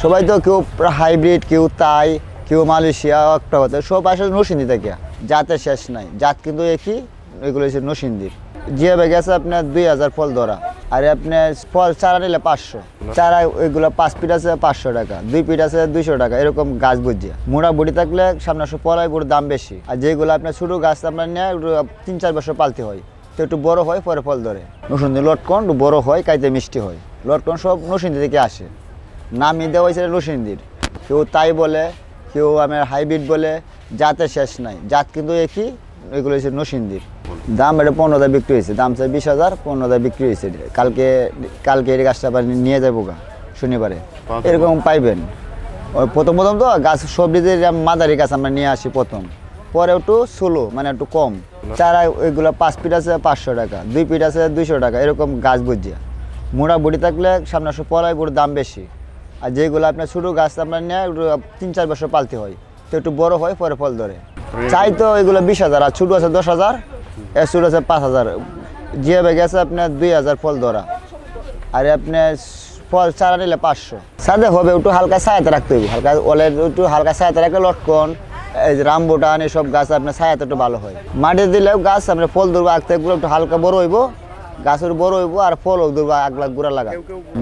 সবাই তো কেউ হাইব্রিড, কেউ তাই, কেউ মালয়েশিয়া, একটা কথা সব আসে নরসিংদী থেকে। জাতের শেষ নাই, জাত কিন্তু একই, এগুলো হচ্ছে নরসিংদীর। যেভাবে গেছে আপনার 2000 ফল ধরা, আর আপনার ফল চারা নিলে 500 চারা, ওইগুলো 5 ফিট আছে 500 টাকা, 2 ফিট আছে 200 টাকা, এরকম গাছ বুঝছে। মোটা বুড়ি থাকলে সামনে ফল হয়, এগুলোর দাম বেশি। আর যেগুলো আপনার ছোটো গাছ আপনার নেয় 3-4 বছর পালতে হয়, তো একটু বড় হয় পরে ফল ধরে। নরসিংদী লটকন বড় হয়, কাইতে মিষ্টি হয়। লটকন সব নরসিংদী থেকে আসে, নামই দেওয়া হয়েছে নরসিংদীর। কেউ তাই বলে, কেউ আমার হাইব্রিড বলে, জাতের শেষ নাই, জাত কিন্তু একই, এগুলো হচ্ছে নরসিংদীর। দাম এটা 15,000 বিক্রি হয়েছে, দাম চাই 20,000, 15,000 বিক্রি হয়েছে। কালকে এই গাছটা নিয়ে যাবো গা শনিবারে, এরকম পাইবেন। ওই প্রথম তো গাছ সবজিদের মাদারি গাছ আমরা নিয়ে আসি প্রথম, পরে একটু স্লো, মানে একটু কম চারা। ওইগুলো 5 ফিট আছে 500 টাকা, 2 ফিট আছে 200 টাকা, এরকম গাছ বুঝছে। মোটা বুড়ি থাকলে সামনে ফল হয়, এগুলোর দাম বেশি। আর যেগুলো আপনার ছোটো গাছ আপনার নেয় 3-4 বছর পালতে হয়, তো একটু বড় হয় পরে ফল ধরে। চাই তো এগুলো 20,000, আর ছোটো আছে 10,000, এর ছোটো আছে 5,000। যেভাবে গেছে আপনার 2000 ফল ধরা, আর আপনার ফল চারা নিলে 500। সাথে হবে একটু হালকা ছায়াতে রাখতে হবে, হালকা ওলের একটু হালকা ছায়াতে রাখলে লটকন, এই যে রামবুটান, এসব গাছ আপনার ছায়াতে একটু ভালো হয়। মাটি দিলেও গাছ আপনার ফল ধরবো, আগ থেকে একটু হালকা বড় হইব, গাছের বড় হইব, আর ফলও ধরবো। 1 লাখ গুড়া লাগা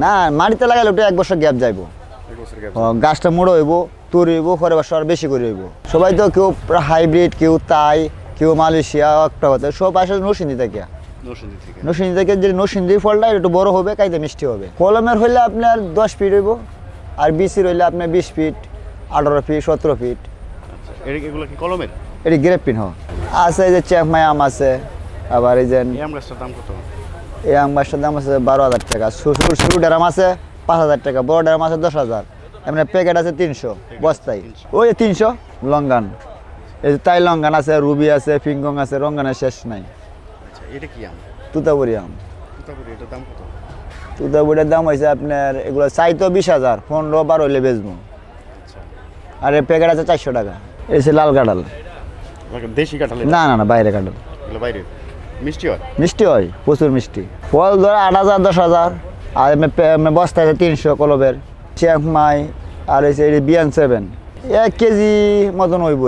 না, মাটিতে লাগালে ওটা 1 বছর গ্যাপ যাইব, গাছটা মোড়ো হইব, তৈরি হইব, পরে বছর আর বেশি করে হইব। সবাই তো কেউ হাইব্রিড, কেউ তাই, কেউ মালয়েশিয়া, একটা কথা সব আসে নরসিংদী থেকে। নরসিংদী থেকে যে নরসিংদীর ফলটা একটু বড় হবে, কাইতে মিষ্টি হবে। কলমের হইলে আপনার 10 ফিট হইব, আর বিসির হইলে আপনার 20 ফিট, 18 ফিট, 17 ফিট। এগুলো কি কলমের? এটি গ্রেপিন আছে। এই যে চ্যাংমাই আম আছে, আবার এই যে এই আম গাছটার দাম কত? এই আম গাছটার দাম আছে 12,000 টাকা। ছোটো ডেরাম আছে 5,000 টাকা, বড় ডেরাম আছে 10,000। এমনি প্যাকেট আছে 300 বস্তায়, ওই 300। লঙ্গান, এই যে তাই লঙ্গান আছে, রুবি আছে, ফিঙ্গং আছে, রঙ্গানের শেষ নাই। এটা কি আম? তুতাবুরি আম। এটার দাম কত? তুতাবুরির দাম হয়েছে আপনার, এগুলো চাই তো 20,000, 15-12 হইলে বেচবো। আর এই প্যাকেট আছে 400 টাকা। এই সে লাল কাঁঠাল। দেশি কাঁঠাল? না, বাইরে কাঁঠাল। বাইরে মিষ্টি হয়? মিষ্টি হয়, প্রচুর মিষ্টি। ফল ধরে 8,000, 10,000, আর বস্তা আছে 300 কলবের। চ্যাংমাই আর হয়েছে BN7, 1 কেজি মতন হইব,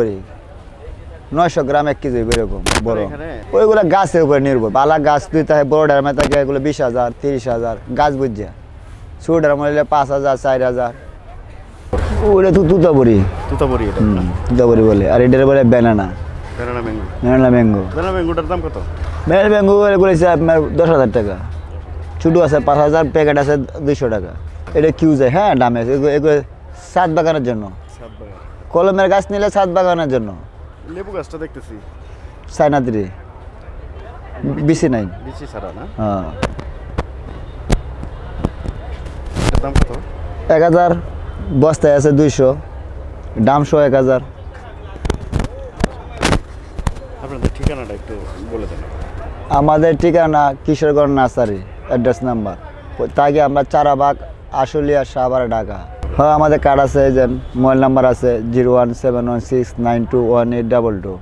900 গ্রাম 1 কেজি হইব, এরকম বড়। ওইগুলো গাছের উপরে নির্ভর, বালা গাছ দুই থাকে, বড় ড্রামে থাকে এগুলো 20,000, 30,000 গাছ বুঝছে। ছোট ড্রাম হইলে 5,000, 4,000। ওটা তো তুতাবুরি বলে, আর এটার বলে ব্যানানা ম্যাঙ্গো। ম্যাঙ্গোটার দাম কত? ম্যাঙ্গো এগুলো হচ্ছে আপনার 10,000 টাকা, ছোটো আছে 5,000, প্যাকেট আছে 200 টাকা। এটা কিউ যায়, হ্যাঁ দামে। এগুলো ছাদ বাগানের জন্য, কলমের গাছ নিলে ছাদ বাগানের জন্য। লেবু গাছটা দেখতেছি চায়নাত্রী, বিসি নাই, বিচি ছাড়া না? হ্যাঁ। দাম কত? 1,000, বস্তায় আছে 200, দাম 1,000। আপনাদের ঠিকানাটা একটু বলে দেন। আমাদের ঠিকানা কিশোরগঞ্জ নার্সারি, অ্যাড্রেস নাম্বার। তাকে আমরা চারাবাগ, আশুলিয়া, সাভার, ঢাকা। হ্যাঁ, আমাদের কার্ড আছে, এই যে মোবাইল নাম্বার আছে 01716921822।